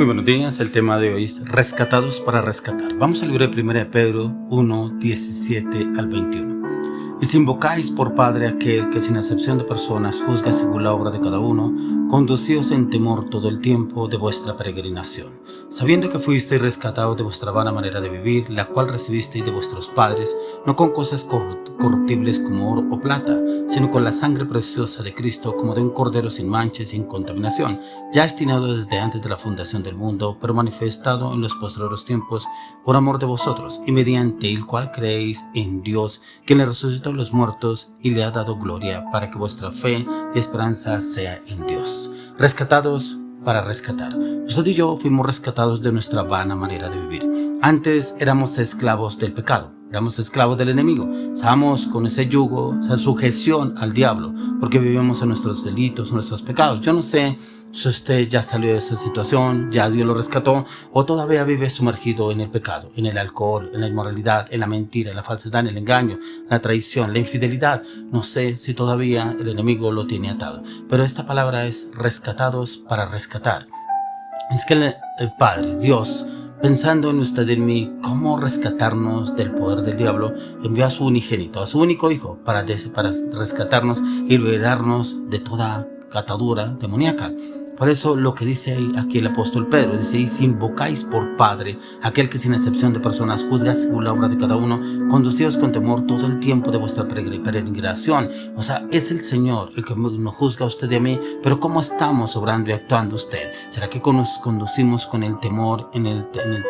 Muy buenos días, el tema de hoy es rescatados para rescatar. Vamos al libro de 1 de Pedro 1, 17 al 21. Y si invocáis por Padre aquel que sin acepción de personas juzga según la obra de cada uno, conducíos en temor todo el tiempo de vuestra peregrinación, sabiendo que fuisteis rescatados de vuestra vana manera de vivir, la cual recibisteis de vuestros padres, no con cosas corruptibles como oro o plata, sino con la sangre preciosa de Cristo, como de un cordero sin mancha y sin contaminación, ya destinado desde antes de la fundación del mundo, pero manifestado en los postreros tiempos por amor de vosotros, y mediante el cual creéis en Dios, quien le resucitó a los muertos y le ha dado gloria, para que vuestra fe y esperanza sea en Dios. Rescatados para rescatar. Usted y yo fuimos rescatados de nuestra vana manera de vivir. Antes éramos esclavos del pecado. Éramos esclavos del enemigo, estábamos con ese yugo, esa sujeción al diablo, porque vivíamos en nuestros delitos, nuestros pecados. Yo no sé si usted ya salió de esa situación, ya Dios lo rescató, o todavía vive sumergido en el pecado, en el alcohol, en la inmoralidad, en la mentira, en la falsedad, en el engaño, la traición, la infidelidad. No sé si todavía el enemigo lo tiene atado, pero esta palabra es rescatados para rescatar. Es que el Padre, Dios, pensando en usted y en mí, cómo rescatarnos del poder del diablo, envió a su unigénito, a su único hijo, para rescatarnos y liberarnos de toda atadura demoníaca. Por eso lo que dice aquí el apóstol Pedro, dice: y si invocáis por Padre aquel que sin excepción de personas juzga según la obra de cada uno, conducíos con temor todo el tiempo de vuestra peregrinación. O sea, es el Señor el que nos juzga a usted y a mí, pero ¿cómo estamos obrando y actuando usted? ¿Será que nos conducimos con el temor en el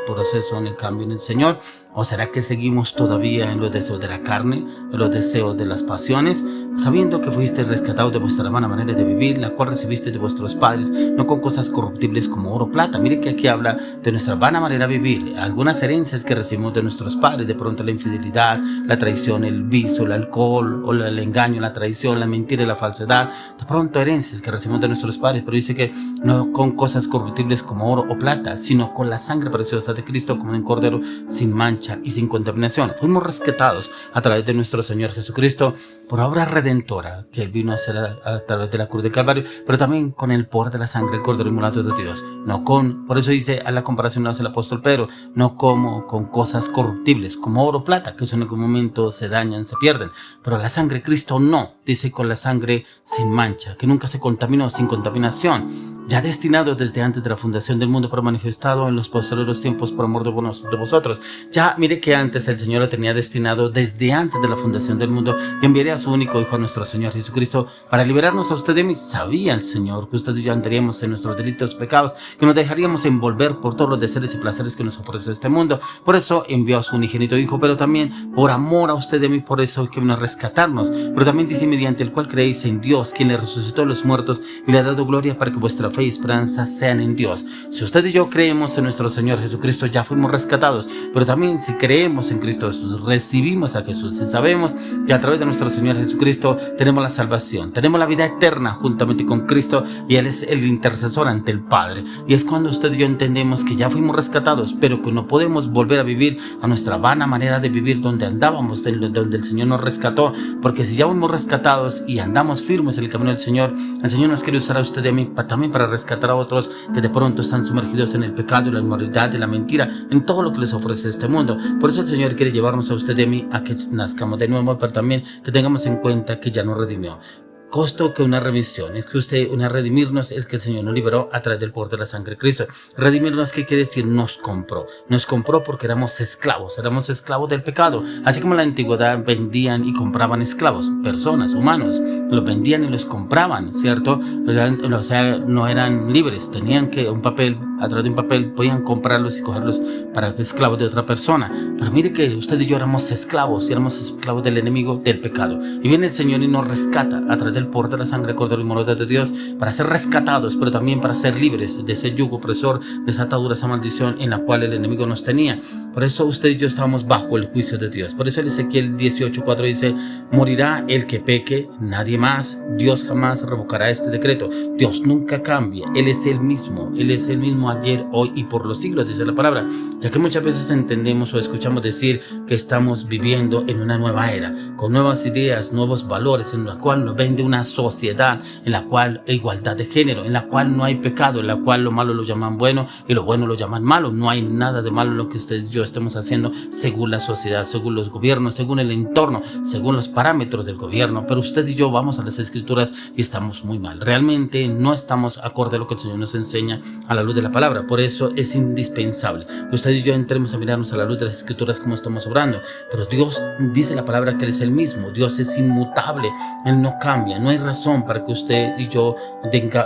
proceso, en el cambio en el Señor? ¿O será que seguimos todavía en los deseos de la carne, en los deseos de las pasiones, sabiendo que fuiste rescatados de vuestra vana manera de vivir, la cual recibiste de vuestros padres, no con cosas corruptibles como oro o plata? Mire que aquí habla de nuestra vana manera de vivir, algunas herencias que recibimos de nuestros padres, de pronto la infidelidad, la traición, el vicio, el alcohol, o el engaño, la traición, la mentira y la falsedad, de pronto herencias que recibimos de nuestros padres, pero dice que no con cosas corruptibles como oro o plata, sino con la sangre preciosa de Cristo, como un cordero sin mancha y sin contaminación. Fuimos rescatados a través de nuestro Señor Jesucristo por obra redentora que Él vino a hacer a través de la cruz del Calvario, pero también con el poder de la sangre del cordero inmolado de Dios. Por eso dice a la comparación hace el apóstol Pedro, no como con cosas corruptibles como oro o plata, que en algún momento se dañan, se pierden, pero la sangre de Cristo no, dice con la sangre sin mancha, que nunca se contaminó, sin contaminación, ya destinado desde antes de la fundación del mundo, pero manifestado en los posteriores tiempos por amor de vosotros. Ya mire que antes el Señor lo tenía destinado desde antes de la fundación del mundo, y enviaría a su único Hijo, a nuestro Señor Jesucristo, para liberarnos a usted de mí. Sabía el Señor que usted y yo andaríamos en nuestros delitos, pecados, que nos dejaríamos envolver por todos los deseos y placeres que nos ofrece este mundo. Por eso envió a su unigénito Hijo, pero también por amor a usted de mí, por eso que vino a rescatarnos. Pero también dice: mediante el cual creéis en Dios, quien le resucitó a los muertos y le ha dado gloria, para que vuestra fe y esperanza sean en Dios. Si usted y yo creemos en nuestro Señor Jesucristo, ya fuimos rescatados, pero también si creemos en Cristo Jesús, recibimos a Jesús y sabemos que a través de nuestro Señor Jesucristo tenemos la salvación, tenemos la vida eterna juntamente con Cristo, y Él es el intercesor ante el Padre. Y es cuando usted y yo entendemos que ya fuimos rescatados, pero que no podemos volver a vivir a nuestra vana manera de vivir donde andábamos, donde el Señor nos rescató, porque si ya fuimos rescatados y andamos firmes en el camino del Señor, el Señor nos quiere usar a usted y a mí también para rescatar a otros que de pronto están sumergidos en el pecado, la inmoralidad, la mentira, en todo lo que les ofrece este mundo. Por eso el Señor quiere llevarnos a usted y a mí a que nazcamos de nuevo, pero también que tengamos en cuenta que ya nos redimió. Costo que una remisión, es que redimirnos es que el Señor nos liberó a través del poder de la sangre de Cristo. Redimirnos, ¿qué quiere decir? Nos compró porque éramos esclavos del pecado. Así como en la antigüedad vendían y compraban esclavos, personas, humanos, los vendían y los compraban, ¿cierto? O sea, no eran libres, tenían que a través de un papel podían comprarlos y cogerlos para esclavos de otra persona. Pero mire que usted y yo éramos esclavos del enemigo, del pecado. Y viene el Señor y nos rescata a través del poder de la sangre del cordero inmolado de Dios, para ser rescatados, pero también para ser libres de ese yugo opresor, de esa atadura, esa maldición en la cual el enemigo nos tenía. Por eso usted y yo estábamos bajo el juicio de Dios. Por eso el Ezequiel 18:4 dice: morirá el que peque, nadie más. Dios jamás revocará este decreto. Dios nunca cambia. Él es el mismo ayer, hoy y por los siglos, dice la palabra. Ya que muchas veces entendemos o escuchamos decir que estamos viviendo en una nueva era, con nuevas ideas, nuevos valores, en la cual nos vende una sociedad en la cual hay igualdad de género, en la cual no hay pecado, en la cual lo malo lo llaman bueno y lo bueno lo llaman malo. No hay nada de malo en lo que ustedes y yo estemos haciendo según la sociedad, según los gobiernos, según el entorno, según los parámetros del gobierno. Pero usted y yo vamos a las escrituras y estamos muy mal. Realmente no estamos acorde a lo que el Señor nos enseña a la luz de la palabra. Por eso es indispensable que usted y yo entremos a mirarnos a la luz de las escrituras como estamos obrando. Pero Dios dice la palabra que Él es el mismo. Dios es inmutable. Él no cambia. No hay razón para que usted y yo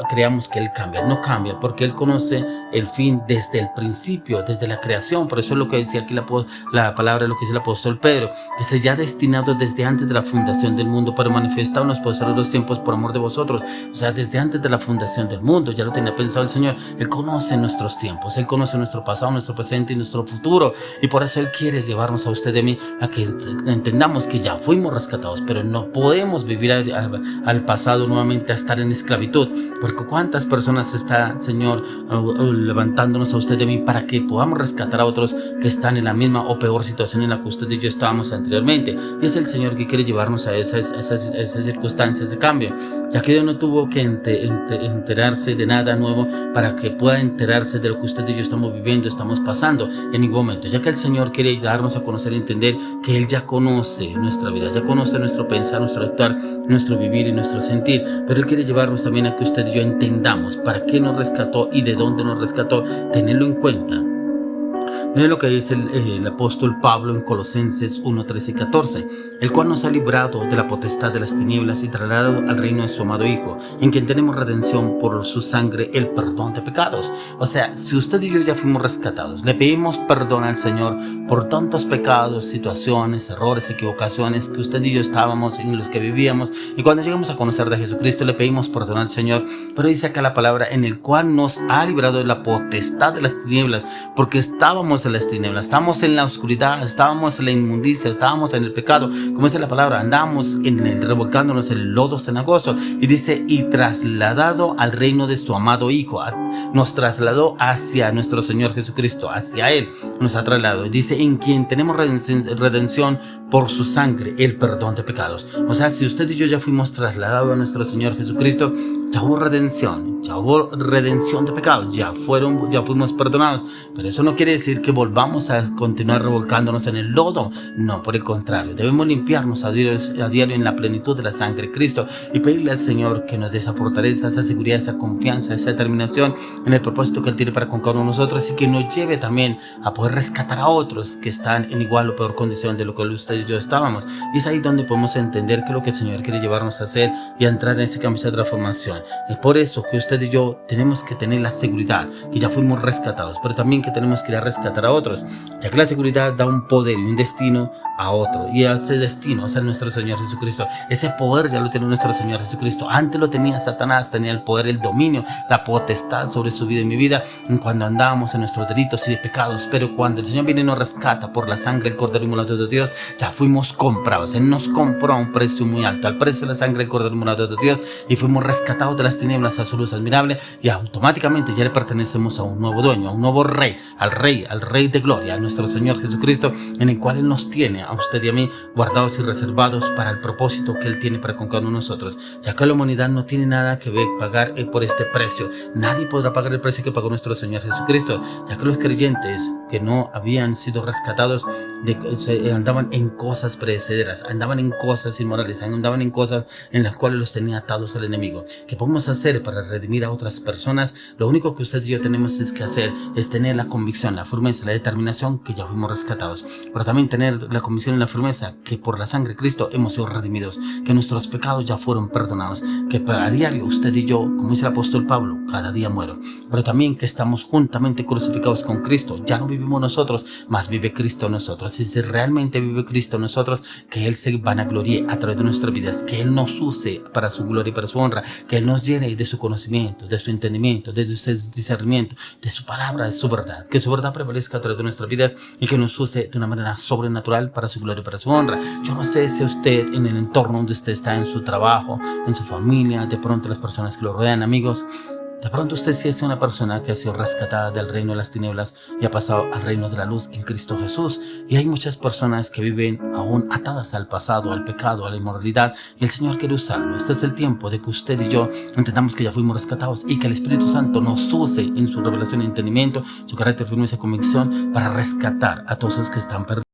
creamos que Él cambia. No cambia porque Él conoce el fin desde el principio, desde la creación. Por eso es lo que decía aquí la palabra, lo que dice el apóstol Pedro, que se ya destinado desde antes de la fundación del mundo para manifestar en los posteriores tiempos por amor de vosotros. O sea, desde antes de la fundación del mundo ya lo tenía pensado el Señor. Él conoce nuestros tiempos, Él conoce nuestro pasado, nuestro presente y nuestro futuro, y por eso Él quiere llevarnos a usted y a mí a que entendamos que ya fuimos rescatados, pero no podemos vivir al pasado nuevamente, a estar en esclavitud, porque cuántas personas está, Señor, levantándonos a usted y a mí para que podamos rescatar a otros que están en la misma o peor situación en la que usted y yo estábamos anteriormente. Y es el Señor que quiere llevarnos a esas circunstancias de cambio, ya que Dios no tuvo que enterarse de nada nuevo para que pueda enterarse de lo que usted y yo estamos viviendo, estamos pasando en ningún momento, ya que el Señor quiere darnos a conocer y entender que Él ya conoce nuestra vida, ya conoce nuestro pensar, nuestro actuar, nuestro vivir y nuestro sentir, pero Él quiere llevarnos también a que usted y yo entendamos para qué nos rescató y de dónde nos rescató, tenerlo en cuenta. Miren lo que dice el apóstol Pablo en Colosenses 1, 13 y 14, el cual nos ha librado de la potestad de las tinieblas y trasladado al reino de su amado Hijo, en quien tenemos redención por su sangre, el perdón de pecados. O sea, si usted y yo ya fuimos rescatados, le pedimos perdón al Señor por tantos pecados, situaciones, errores, equivocaciones que usted y yo estábamos, en los que vivíamos, y cuando llegamos a conocer de Jesucristo le pedimos perdón al Señor. Pero dice acá la palabra, en el cual nos ha librado de la potestad de las tinieblas, porque estábamos en las tinieblas, estábamos en la oscuridad, estábamos en la inmundicia, estábamos en el pecado, como dice la palabra, andábamos revolcándonos en el lodo cenagoso, y dice, y trasladado al reino de su amado Hijo, nos trasladó hacia nuestro Señor Jesucristo, hacia Él nos ha trasladado, y dice, en quien tenemos redención por su sangre, el perdón de pecados. O sea, si usted y yo ya fuimos trasladados a nuestro Señor Jesucristo, ya hubo redención de pecados, ya fuimos perdonados, pero eso no quiere decir que volvamos a continuar revolcándonos en el lodo. No, por el contrario, debemos limpiarnos a diario en la plenitud de la sangre de Cristo y pedirle al Señor que nos dé esa fortaleza, esa seguridad, esa confianza, esa determinación en el propósito que Él tiene para con cada uno de nosotros, y que nos lleve también a poder rescatar a otros que están en igual o peor condición de lo que usted y yo estábamos. Y es ahí donde podemos entender que lo que el Señor quiere llevarnos a hacer y a entrar en ese cambio, esa transformación. Es por eso que usted y yo tenemos que tener la seguridad que ya fuimos rescatados, pero también que tenemos que ir a rescatar a otros, ya que la seguridad da un poder y un destino a otro, y ese destino es a nuestro Señor Jesucristo. Ese poder ya lo tiene nuestro Señor Jesucristo. Antes lo tenía Satanás, tenía el poder, el dominio, la potestad sobre su vida y mi vida cuando andábamos en nuestros delitos y de pecados, pero cuando el Señor viene y nos rescata por la sangre del Cordero inmolado de Dios, ya fuimos comprados. Él nos compró a un precio muy alto, al precio de la sangre del Cordero inmolado de Dios, y fuimos rescatados de las tinieblas a su luz admirable, y automáticamente ya le pertenecemos a un nuevo dueño, a un nuevo rey, al rey de gloria, a nuestro Señor Jesucristo, en el cual Él nos tiene a usted y a mí guardados y reservados para el propósito que Él tiene para con cada uno de nosotros, ya que la humanidad no tiene nada que pagar por este precio. Nadie podrá pagar el precio que pagó nuestro Señor Jesucristo, ya que los creyentes que no habían sido rescatados andaban en cosas perecederas, andaban en cosas inmorales, andaban en cosas en las cuales los tenía atados el enemigo. ¿Qué podemos hacer para redimir a otras personas? Lo único que usted y yo tenemos que hacer es tener la convicción, la firmeza, la determinación que ya fuimos rescatados, pero también tener la convicción y la firmeza que por la sangre de Cristo hemos sido redimidos, que nuestros pecados ya fueron perdonados, que a diario usted y yo, como dice el apóstol Pablo, cada día muero, pero también que estamos juntamente crucificados con Cristo. Ya no vivimos nosotros, mas vive Cristo en nosotros. Y si realmente vive Cristo en nosotros, que Él se vanaglorie a través de nuestras vidas, que Él nos use para su gloria y para su honra, que Él nos llene de su conocimiento, de su entendimiento, de su discernimiento, de su palabra, de su verdad, que su verdad prevalezca a través de nuestras vidas y que nos use de una manera sobrenatural para su gloria y para su honra. Yo no sé si usted en el entorno donde usted está, en su trabajo, en su familia, de pronto las personas que lo rodean, amigos, De pronto usted sí es una persona que ha sido rescatada del reino de las tinieblas y ha pasado al reino de la luz en Cristo Jesús. Y hay muchas personas que viven aún atadas al pasado, al pecado, a la inmoralidad, y el Señor quiere usarlo. Este es el tiempo de que usted y yo entendamos que ya fuimos rescatados y que el Espíritu Santo nos use en su revelación y entendimiento, su carácter, firmeza y convicción para rescatar a todos los que están perdidos.